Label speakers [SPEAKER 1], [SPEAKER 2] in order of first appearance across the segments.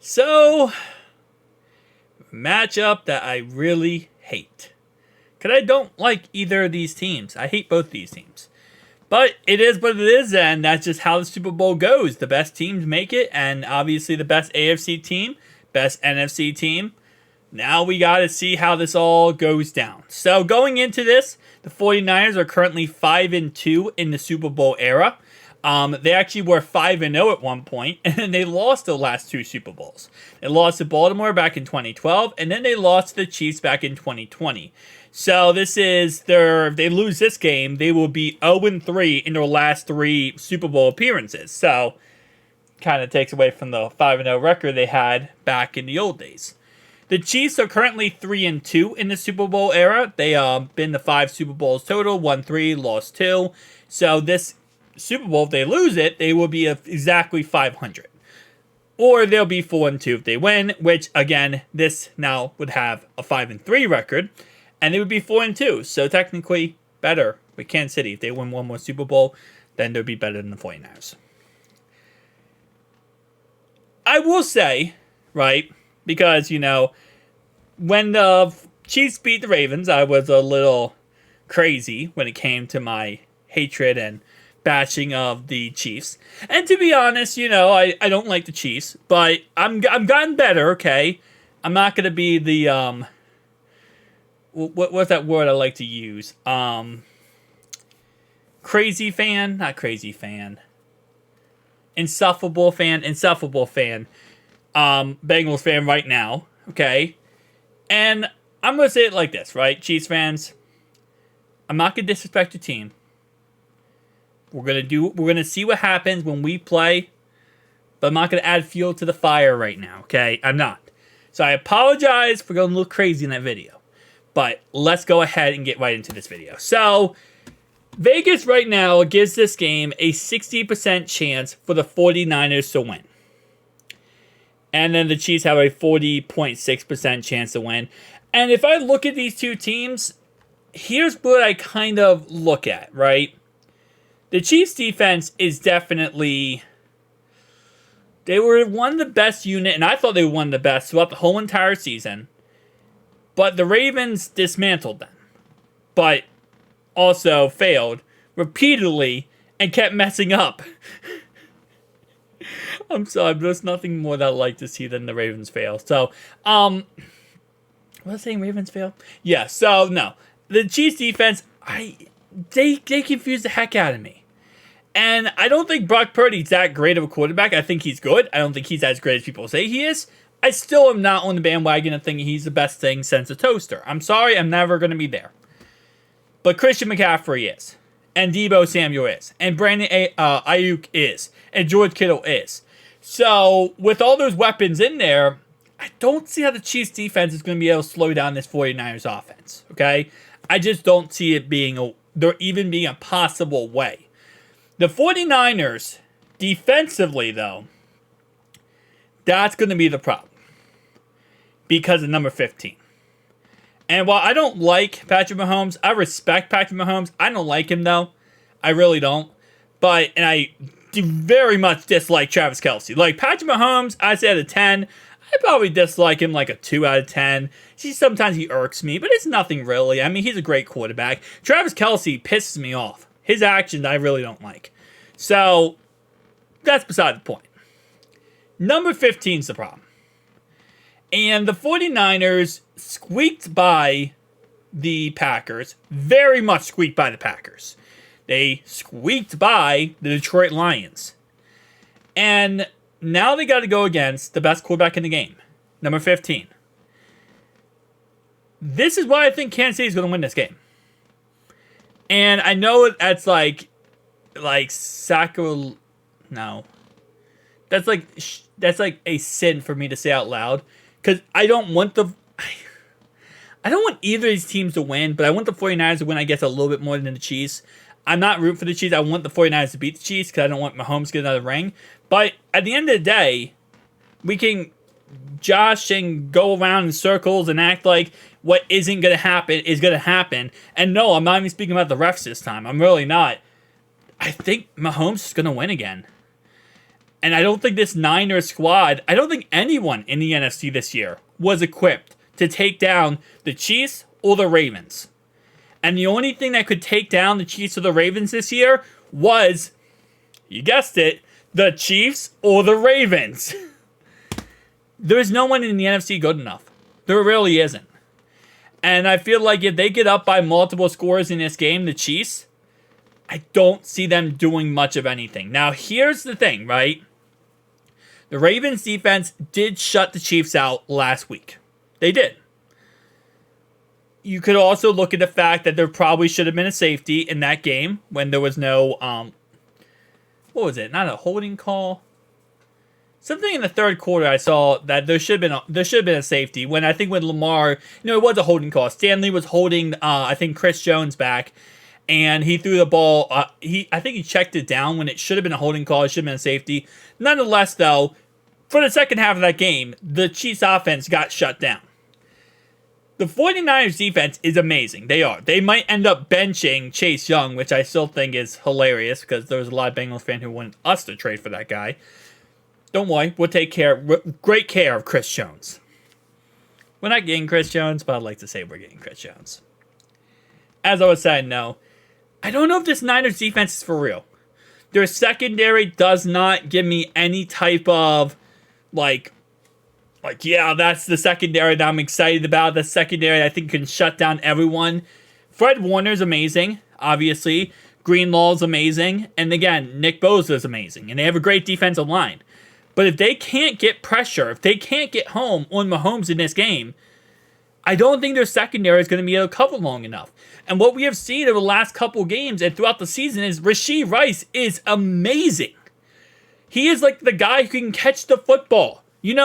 [SPEAKER 1] So, matchup that I really hate. Because I don't like either of these teams. I hate both these teams. But it is what it is, and that's just how the Super Bowl goes. The best teams make it, and obviously the best AFC team, best NFC team. Now we got to see how this all goes down. So going into this, the 49ers are currently 5-2 in the Super Bowl era. They actually were 5-0 at one point, and they lost the last two Super Bowls. They lost to Baltimore back in 2012, and then they lost to the Chiefs back in 2020. So this is if they lose this game, they will be 0-3 in their last three Super Bowl appearances. So kind of takes away from the 5-0 record they had back in the old days. The Chiefs are currently 3-2 in the Super Bowl era. They been to 5 Super Bowls total, won 3, lost 2. So this Super Bowl, if they lose it, they will be exactly 500. Or they'll be 4-2 if they win, which again, this now would have a 5-3 record, and it would be 4-2. So technically better with Kansas City. If they win one more Super Bowl, then they'll be better than the 49ers. I will say, right, because, when the Chiefs beat the Ravens, I was a little crazy when it came to my hatred and bashing of the Chiefs. And to be honest, I don't like the Chiefs, but I'm gotten better, okay? I'm not going to be the, what's that word I like to use? Crazy fan? Not crazy fan. Insufferable fan. Bengals fan right now, okay? And I'm going to say it like this, right? Chiefs fans, I'm not going to disrespect your team. We're going to see what happens when we play, but I'm not going to add fuel to the fire right now, okay? I'm not. So I apologize for going a little crazy in that video. But let's go ahead and get right into this video. So, Vegas right now gives this game a 60% chance for the 49ers to win. And then the Chiefs have a 40.6% chance to win. And if I look at these two teams, here's what I kind of look at, right? The Chiefs defense is definitely, they were one of the best unit, and I thought they were one of the best throughout the whole entire season. But the Ravens dismantled them. But also failed repeatedly and kept messing up. I'm sorry, there's nothing more that I like to see than the Ravens fail. So, was I saying Ravens fail? Yeah, so no. The Chiefs defense, they confuse the heck out of me. And I don't think Brock Purdy's that great of a quarterback. I think he's good. I don't think he's as great as people say he is. I still am not on the bandwagon of thinking he's the best thing since a toaster. I'm sorry, I'm never going to be there. But Christian McCaffrey is. And Deebo Samuel is. And Brandon Ayuk is. And George Kittle is. So, with all those weapons in there, I don't see how the Chiefs defense is going to be able to slow down this 49ers offense. Okay? I just don't see it being there even being a possible way. The 49ers, defensively though, that's going to be the problem. Because of number 15. And while I don't like Patrick Mahomes, I respect Patrick Mahomes. I don't like him though. I really don't. And I very much dislike Travis Kelce. Like Patrick Mahomes, I say out of 10, I probably dislike him like a 2 out of 10. Sometimes he irks me, but it's nothing really. I mean, he's a great quarterback. Travis Kelce pisses me off. His actions I really don't like. So, that's beside the point. Number 15 is the problem. And the 49ers squeaked by the Packers. Very much squeaked by the Packers. They squeaked by the Detroit Lions. And now they got to go against the best quarterback in the game. Number 15. This is why I think Kansas City is going to win this game. And I know that's like sacral... No. That's like a sin for me to say out loud. Because I don't want either of these teams to win, but I want the 49ers to win, I guess, a little bit more than the Chiefs. I'm not rooting for the Chiefs. I want the 49ers to beat the Chiefs because I don't want Mahomes to get another ring. But at the end of the day, we can josh and go around in circles and act like what isn't going to happen is going to happen. And no, I'm not even speaking about the refs this time. I'm really not. I think Mahomes is going to win again. And I don't think this Niners squad, I don't think anyone in the NFC this year was equipped to take down the Chiefs or the Ravens. And the only thing that could take down the Chiefs or the Ravens this year was, you guessed it, the Chiefs or the Ravens. There's no one in the NFC good enough. There really isn't. And I feel like if they get up by multiple scores in this game, the Chiefs, I don't see them doing much of anything. Now, here's the thing, right? The Ravens defense did shut the Chiefs out last week. They did. You could also look at the fact that there probably should have been a safety in that game when there was no, what was it? Not a holding call. Something in the third quarter I saw that there should have been a safety when Lamar, it was a holding call. Stanley was holding, I think Chris Jones back, and he threw the ball. I think he checked it down when it should have been a holding call. It should have been a safety. Nonetheless, though, for the second half of that game, the Chiefs offense got shut down. The 49ers defense is amazing. They are. They might end up benching Chase Young, which I still think is hilarious because there's a lot of Bengals fans who want us to trade for that guy. Don't worry. We'll take great care of Chris Jones. We're not getting Chris Jones, but I'd like to say we're getting Chris Jones. As I was saying, no. I don't know if this Niners defense is for real. Their secondary does not give me any type of, yeah, that's the secondary that I'm excited about. The secondary I think can shut down everyone. Fred Warner's amazing, obviously. Greenlaw's amazing. And again, Nick Bosa's amazing. And they have a great defensive line. But if they can't get pressure, if they can't get home on Mahomes in this game, I don't think their secondary is going to be able to cover long enough. And what we have seen over the last couple games and throughout the season is Rashee Rice is amazing. He is like the guy who can catch the football. We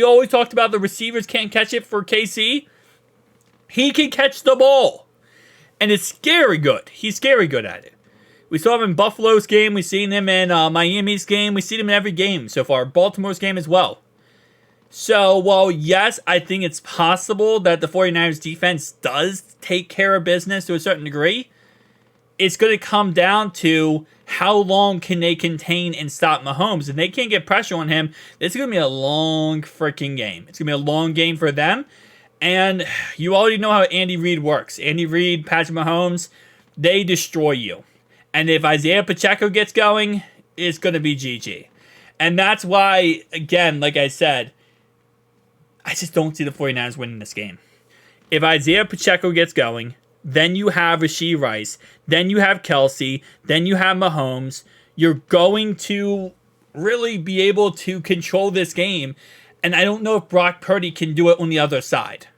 [SPEAKER 1] always talked about the receivers can't catch it for KC. He can catch the ball. And it's scary good. He's scary good at it. We saw him in Buffalo's game. We've seen him in Miami's game. We've seen him in every game so far. Baltimore's game as well. So, while yes, I think it's possible that the 49ers defense does take care of business to a certain degree, it's going to come down to how long can they contain and stop Mahomes. If they can't get pressure on him, it's going to be a long freaking game. It's going to be a long game for them. And you already know how Andy Reid works. Andy Reid, Patrick Mahomes, they destroy you. And if Isaiah Pacheco gets going, it's going to be GG. And that's why, again, like I said, I just don't see the 49ers winning this game. If Isaiah Pacheco gets going, then you have Rashee Rice, then you have Kelsey, then you have Mahomes. You're going to really be able to control this game. And I don't know if Brock Purdy can do it on the other side.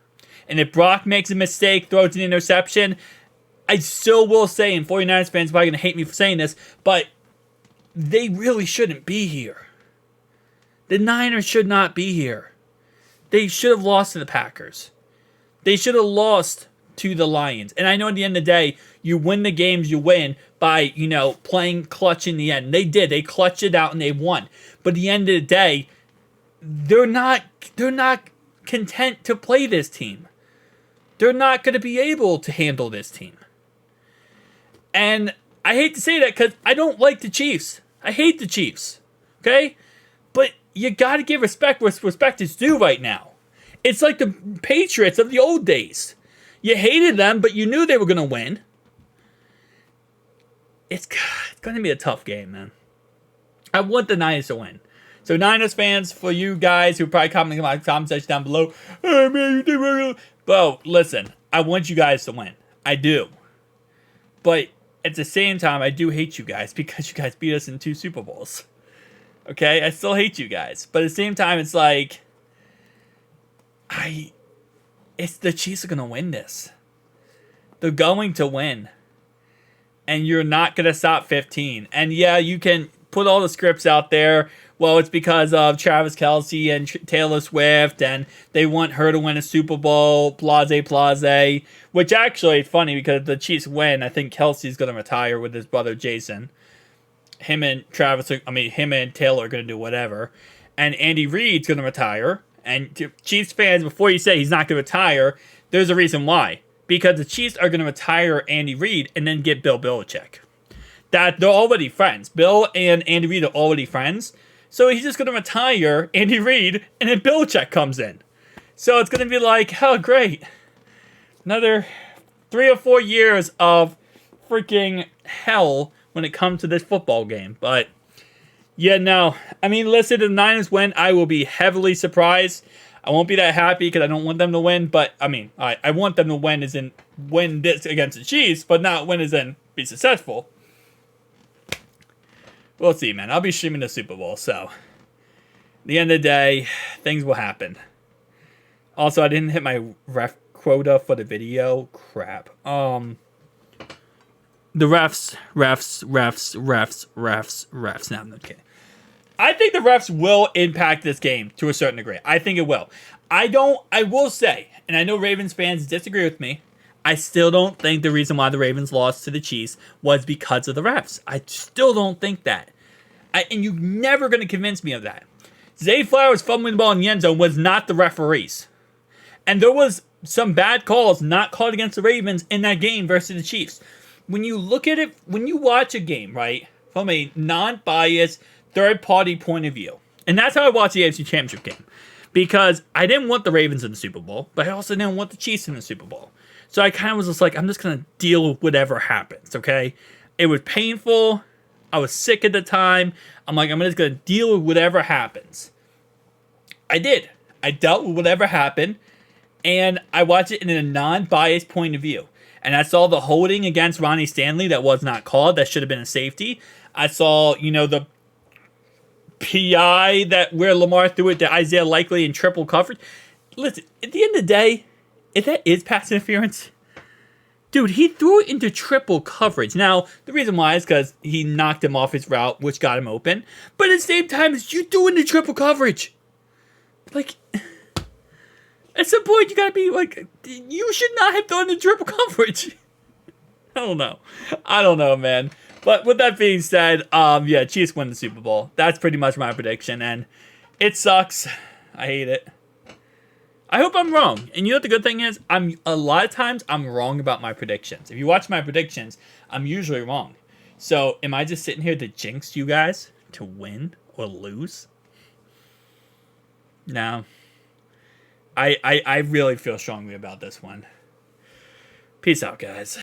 [SPEAKER 1] And if Brock makes a mistake, throws an interception, I still will say, and 49ers fans are probably going to hate me for saying this, but they really shouldn't be here. The Niners should not be here. They should have lost to the Packers. They should have lost to the Lions. And I know at the end of the day, you win the games you win by, playing clutch in the end. They did. They clutched it out and they won. But at the end of the day, they're not content to play this team. They're not going to be able to handle this team. And I hate to say that because I don't like the Chiefs. I hate the Chiefs. Okay? But you got to give respect where respect is due right now. It's like the Patriots of the old days. You hated them, but you knew they were going to win. It's going to be a tough game, man. I want the Niners to win. So Niners fans, for you guys who probably comment in my comment section down below, hey man, you did really. Bro, listen, I want you guys to win. I do. But at the same time, I do hate you guys because you guys beat us in 2 Super Bowls. Okay? I still hate you guys. But at the same time, it's like, it's the Chiefs are going to win this. They're going to win. And you're not going to stop 15. And yeah, you can put all the scripts out there. Well, it's because of Travis Kelce and Taylor Swift, and they want her to win a Super Bowl, blase. Which actually is funny because if the Chiefs win, I think Kelce's going to retire with his brother Jason. Him and Taylor are going to do whatever. And Andy Reid's going to retire. And to Chiefs fans, before you say he's not going to retire, there's a reason why. Because the Chiefs are going to retire Andy Reid and then get Bill Belichick. That they're already friends. Bill and Andy Reid are already friends. So he's just going to retire Andy Reid, and then Belichick comes in. So it's going to be like, oh, great. Another 3 or 4 years of freaking hell when it comes to this football game. But, yeah, no. I mean, listen, if the Niners win, I will be heavily surprised. I won't be that happy because I don't want them to win. But, I mean, I want them to win as in win this against the Chiefs, but not win as in be successful. We'll see, man. I'll be streaming the Super Bowl, so at the end of the day, things will happen. Also, I didn't hit my ref quota for the video. Crap. The refs. No, I'm not kidding. I think the refs will impact this game to a certain degree. I think it will. I will say, and I know Ravens fans disagree with me, I still don't think the reason why the Ravens lost to the Chiefs was because of the refs. I still don't think that. And you're never going to convince me of that. Zay Flowers fumbling the ball in the end zone was not the referees. And there was some bad calls not called against the Ravens in that game versus the Chiefs. When you look at it, when you watch a game, right, from a non-biased, third-party point of view, and that's how I watched the AFC Championship game, because I didn't want the Ravens in the Super Bowl, but I also didn't want the Chiefs in the Super Bowl. So I kind of was just like, I'm just going to deal with whatever happens, okay? It was painful. I was sick at the time. I'm like, I'm just going to deal with whatever happens. I did. I dealt with whatever happened, and I watched it in a non-biased point of view. And I saw the holding against Ronnie Stanley that was not called. That should have been a safety. I saw, the PI that where Lamar threw it to Isaiah Likely in triple coverage. Listen, at the end of the day, if that is pass interference, dude, he threw it into triple coverage. Now, the reason why is because he knocked him off his route, which got him open. But at the same time, it's you doing the triple coverage. Like, at some point, you gotta be like, you should not have done the triple coverage. I don't know, man. But with that being said, yeah, Chiefs win the Super Bowl. That's pretty much my prediction, and it sucks. I hate it. I hope I'm wrong. And you know what the good thing is? A lot of times I'm wrong about my predictions. If you watch my predictions, I'm usually wrong. So am I just sitting here to jinx you guys to win or lose? No. I really feel strongly about this one. Peace out, guys.